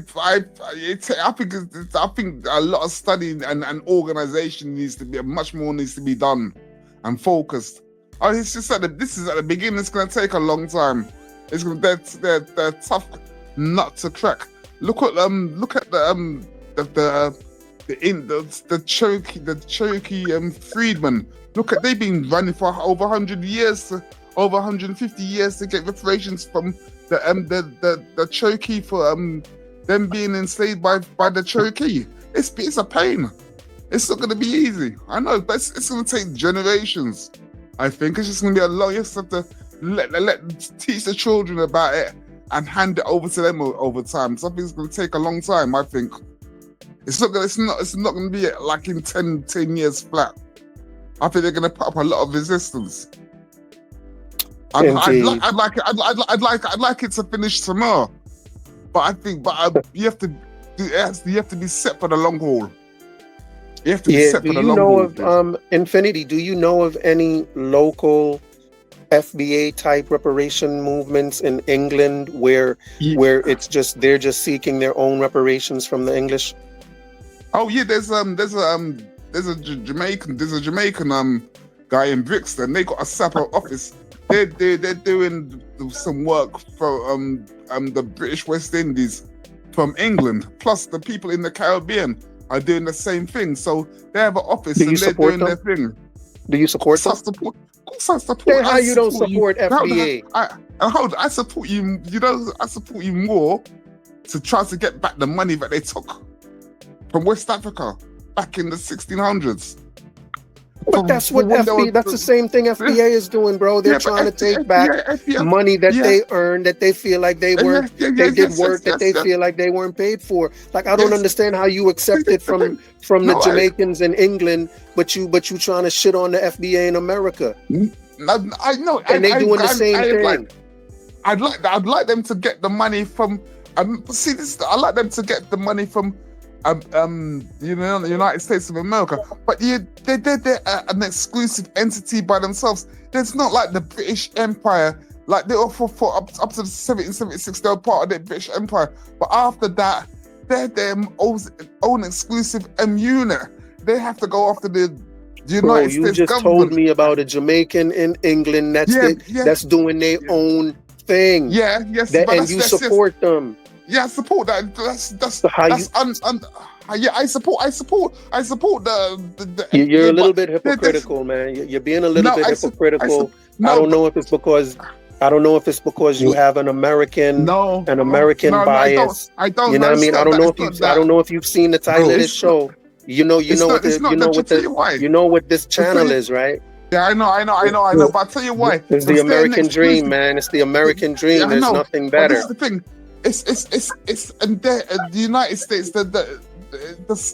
think a lot of study and organization needs to be done and focused. It's just this is at the beginning. It's going to take a long time. It's going they're tough nut to crack. Look at the Cherokee freedmen. Look at, they've been running for over 100 years, over 150 years to get reparations from the Cherokee for them being enslaved by the Cherokee. It's a pain. It's not going to be easy. I know, but it's going to take generations. I think it's just going to be a long. You just have to teach the children about it and hand it over to them over time. Something's going to take a long time. I think it's not going to be like in 10 years flat. I think they're going to put up a lot of resistance. I'd like it to finish tomorrow, but you have to be set for the long haul. You have to be set for the long haul. Do you know of Infinity? Do you know of any local FBA type reparation movements in England where it's just they're just seeking their own reparations from the English? Oh yeah, there's a Jamaican guy in Brixton. They got a separate office. They're doing some work for the British West Indies from England. Plus the people in the Caribbean are doing the same thing. So they have an office and they're doing their thing. Do you support them? Of course I support. How you don't support FBA? I support you. I support you more to try to get back the money that they took from West Africa back in the 1600s. But that's what FBA. That's the same thing FBA is doing, bro. They're trying to take back money that they earned, that they feel like they weren't. They did work that they feel like they weren't paid for. Like I don't understand how you accept it from the Jamaicans in England, but you trying to shit on the FBA in America. I know, and they doing the same thing. I'd like them to get the money from. See this. I like them to get the money from. The United States of America, but they're an exclusive entity by themselves. It's not like the British Empire, like they were for up to 1776, they were part of the British Empire. But after that, they're their own exclusive unit. They have to go after the United States government. You just told me about a Jamaican in England that's doing their own thing. And you support them. Yeah, I support that. I support the You're a little bit hypocritical, man. You're being a little bit hypocritical I No, don't but know if it's because you have no, an no, American no, I don't. bias. I don't You know. know what I It's mean? I not don't that. know It's if not I don't that, know if you've seen the title bro. of this show. It's not. It's not that. I tell you why. You know what this I tell channel you. is, right? Yeah, I know. But I tell you why. It's the Because they're an American dream, exclusive. man. It's the American Yeah, dream. I There's know. nothing But this is better. the thing. It's and the United States, the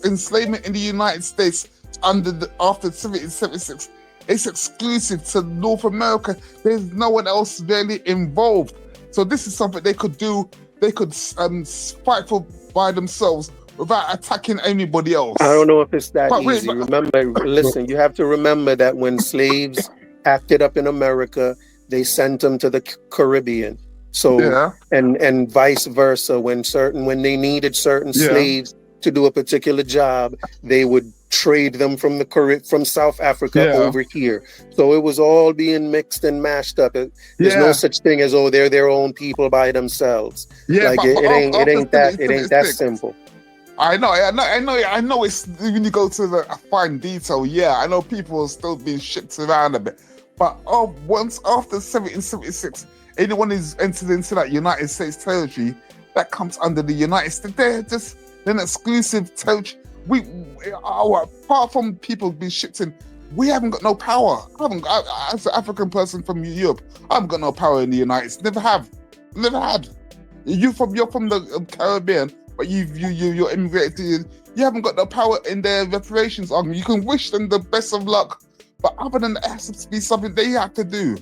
enslavement in the United States after 1776, it's exclusive to North America. There's no one else really involved. So this is something they could do. They could fight for by themselves without attacking anybody else. I don't know if it's that But wait, easy. Listen, you have to remember that when slaves acted up in America, they sent them to the Caribbean. So yeah, and vice versa. When they needed certain yeah, slaves to do a particular job, they would trade them from from South Africa yeah, over here. So it was all being mixed and mashed up. There's no yeah, such thing as they're their own people by themselves. yeah. Like But it after ain't that 1776. simple. I know. It's when you go to the fine detail. Yeah, I know people are still being shipped around a bit, but once after 1776, anyone who's entered into that United States territory that comes under the United States, they're just an exclusive territory. Apart from people being shipped in, we haven't got no power. As an African person from Europe, I haven't got no power in the United States. Never have, never had. You're from the Caribbean. But you're immigrated to you haven't got the power in their reparations argument. You can wish them the best of luck, but other than that, it has to be something they have to do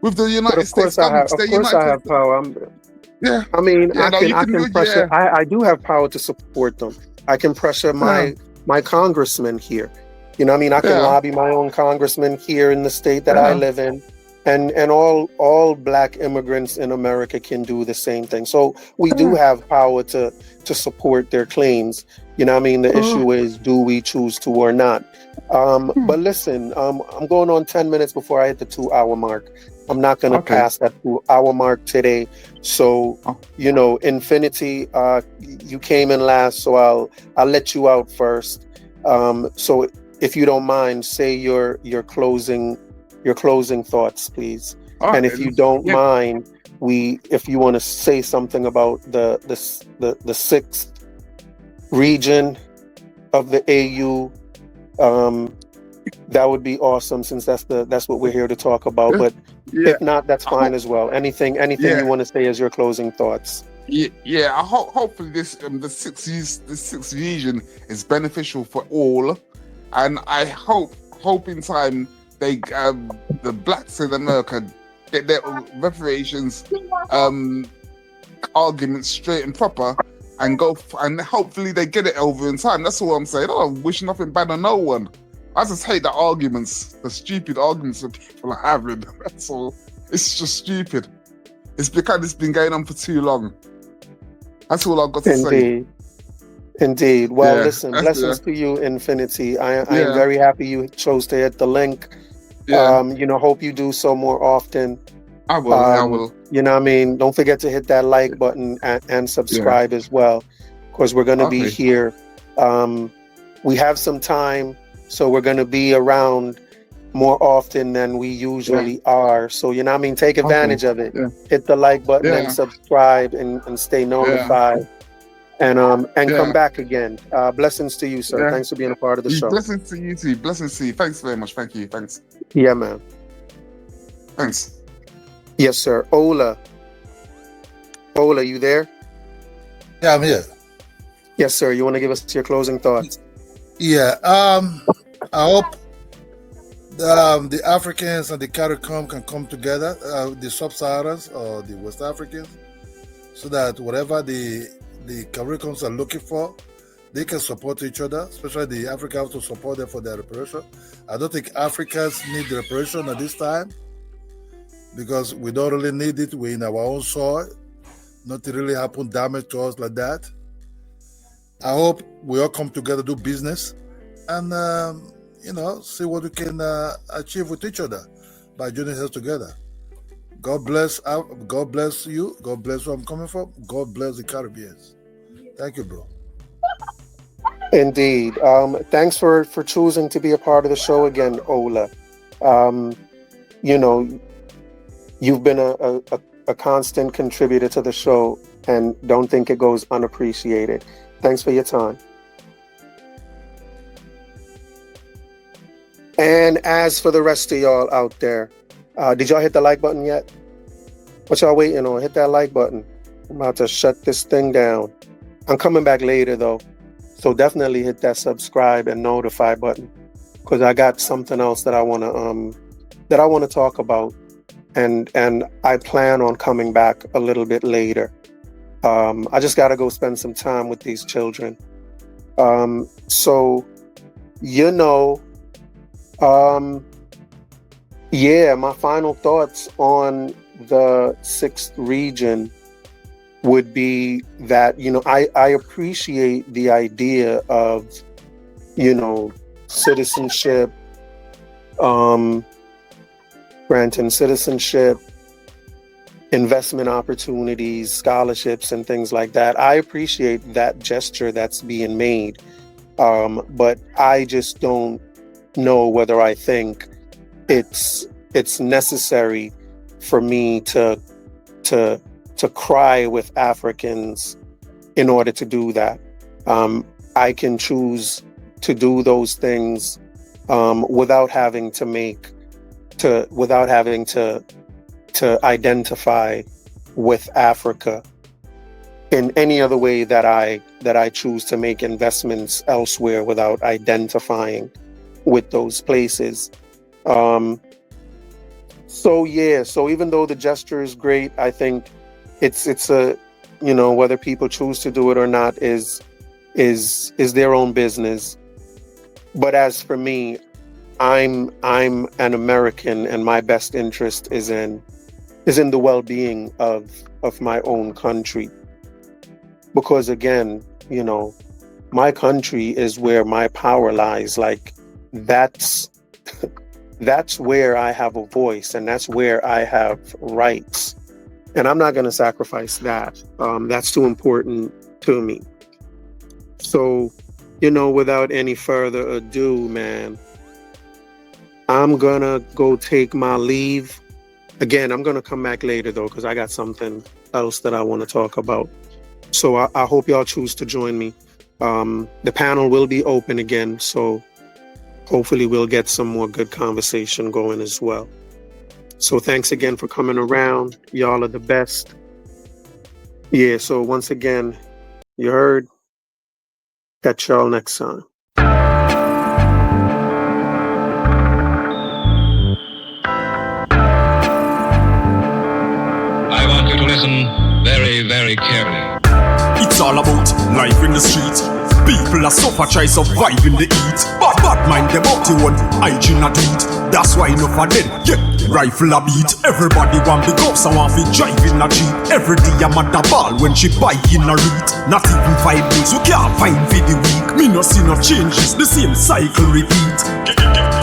with the United States government. Of course, I have power. Yeah. I mean, Yeah, no, I you can can. pressure. Yeah. I do have power to support them. I can pressure my congressman here. You know what I mean? I can Yeah. lobby my own congressman here in the state that Yeah. I live in. And all black immigrants in America can do the same thing. So we do have power to support their claims. You know what I mean? The issue is, do we choose to or not? But listen, I'm going on 10 minutes before I hit the 2-hour mark. I'm not going to pass that 2-hour mark today. So, you know, Infinity, you came in last, so I'll let you out first. So if you don't mind, say your closing thoughts, please. And if you don't mind, if you want to say something about the sixth region of the AU, that would be awesome, since that's what we're here to talk about. But if not, that's fine as well. Anything you want to say as your closing thoughts. Yeah. Hopefully this the sixth region is beneficial for all, and I hope in time they the blacks in America get their reparations arguments straight and proper, and and hopefully they get it over in time. That's all I'm saying. I don't wish nothing bad on no one. I just hate the stupid arguments that people are having. That's all. It's just stupid. It's because it's been going on for too long. That's all I've got to say. Indeed. Well, listen, blessings to you, Infinity. I am very happy you chose to hit the link. You know, hope you do so more often. I will. You know what I mean? Don't forget to hit that like button and subscribe as well. Of course, we're going to be here. We have some time, so we're going to be around more often than we usually are. So, you know what I mean? Take advantage of it. Hit the like button and subscribe and stay notified. And come back again. Blessings to you, sir. Thanks for being a part of the show. Blessings to you too. Blessings to you. Thanks very much. Thank you. Thanks. Yeah, man. Thanks. Yes, sir. Ola, you there? Yeah, I'm here. Yes, sir. You want to give us your closing thoughts? Yeah. I hope the Africans and the CARICOM can come together, the Sub-Saharans or the West Africans, so that whatever the CARICOMs are looking for, they can support each other, especially the Africans to support them for their reparation. I don't think Africans need the reparation at this time, because we don't really need it. We're in our own soil. Nothing really happened, damage to us like that. I hope we all come together, do business, and see what we can achieve with each other by joining us together. God bless you. God bless where I'm coming from. God bless the Caribbeans. Thank you, bro. Indeed. Thanks for choosing to be a part of the show again, Ola. you know, you've been a constant contributor to the show, and don't think it goes unappreciated. Thanks for your time. And as for the rest of y'all out there, did y'all hit the like button yet? What y'all waiting on? Hit that like button. I'm about to shut this thing down. I'm coming back later though, so definitely hit that subscribe and notify button, because I got something else that I want to talk about, and I plan on coming back a little bit later. I just got to go spend some time with these children. So, you know, yeah, my final thoughts on the 6th region would be that, you know, I appreciate the idea of, you know, citizenship, granting citizenship, investment opportunities, scholarships, and things like that. I appreciate that gesture that's being made, but I just don't know whether I think it's necessary for me to cry with Africans in order to do that. I can choose to do those things without having to identify with Africa in any other way that I choose to make investments elsewhere without identifying with those places. So even though the gesture is great, I think it's a, you know, whether people choose to do it or not is their own business. But as for me, I'm an American, and my best interest is in the well-being of my own country. Because again, you know, my country is where my power lies. Like, that's where I have a voice, and that's where I have rights. And I'm not going to sacrifice that. That's too important to me. So, you know, without any further ado, man, I'm going to go take my leave. Again, I'm going to come back later, though, because I got something else that I want to talk about. So I hope y'all choose to join me. The panel will be open again, so hopefully we'll get some more good conversation going as well. So thanks again for coming around. Y'all are the best. Yeah, so once again, you heard. Catch y'all next time. I want you to listen very, very carefully. It's all about life in the street. People are suffer, try survive in the heat. Bad mind them up to one hygiene a tweet. That's why enough of them get rifle a beat. Everybody want big ups and want to drive in a Jeep. Every day I'm at the ball when she buy in a read. Not even 5 days, we can't find for the week. Me no see no changes, the same cycle repeat.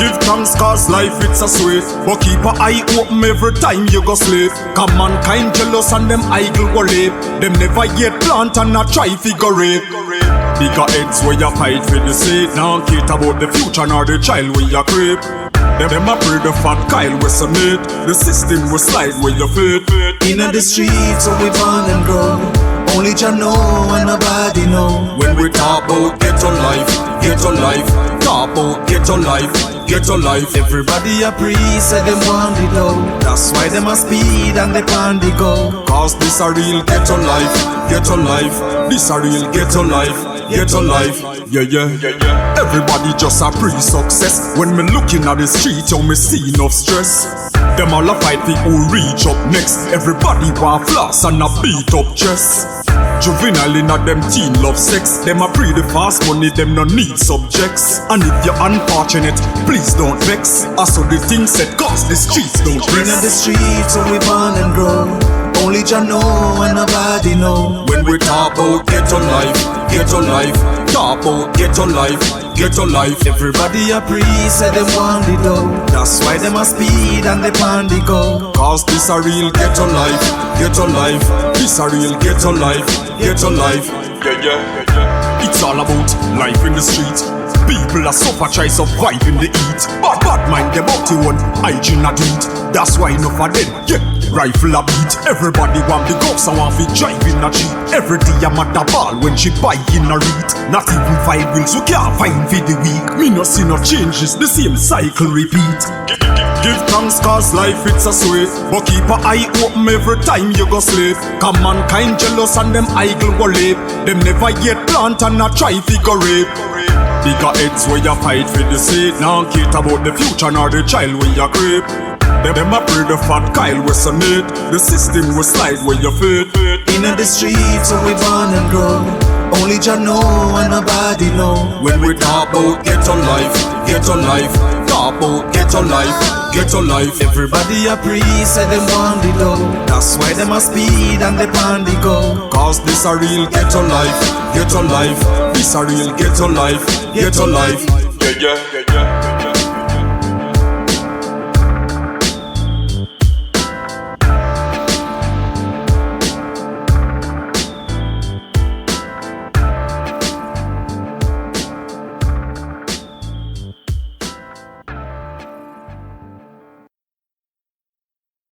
Give thanks cause life it's a sweet, but keep an eye open every time you go sleep. Cause mankind jealous and them idle go rape. Them never yet plant and not try figure rape. Bigger heads where you fight for the sake. Now care about the future nor the child where you creep. Them a pray the fat Kyle with some meat. The system will slide where you fit. Inna the streets where we born and grow, only Jah know and nobody know. When we talk about ghetto life, talk about ghetto life, ghetto life. Everybody a priest, say them want the dough. That's why them a speed and they pan the go. Cause this a real ghetto life, ghetto life. This a real ghetto life, ghetto life. Yeah. Everybody just a pre-success. When me looking at the street, you me see enough stress. Them all a fight for who reach up next. Everybody want floss and a beat up chest. Juvenile in a them teen love sex. Them a pre the fast money, them no need subjects. And if you're unfortunate, please don't vex. I saw the thing said cause the streets don't rest. Inna the streets where we born and grow, only Jah know and nobody know. When we talk about ghetto life, talk about ghetto life, ghetto life. Everybody a priest, say them want the dough. That's why them a speed and they pan the go. Cause this a real ghetto life, ghetto life. This a real ghetto life, ghetto life. Yeah. It's all about life in the street. People are suffer, try survive in the heat. Bad mind them up to one, hygiene a do it. That's why enough of them, yeah, rifle a beat. Everybody want the guns and want to drive in a jeep. Every day I'm at the ball when she buy in a read. Not even 5 wheels, you can't find for the week. Me no see no changes, the same cycle repeat. Give thanks cause life it's a sweet. But keep a eye open every time you go sleep. Cause mankind jealous and them idle go leap. Them never yet plant and not try figure rape. Bigger heads where you fight for the seed. Now care about the future nor the child where you creep. Them a pray the fat Kyle we sonate. The system will slide where you fit. In the streets where we born and grow, only Jah know and nobody know. When we talk about ghetto life, talk about ghetto life, ghetto life. Everybody a priest say them want the dough. That's why them a speed and they pan the go. Cause this a real ghetto life, ghetto life. This a real ghetto life, ghetto life. Yeah, yeah, yeah, yeah.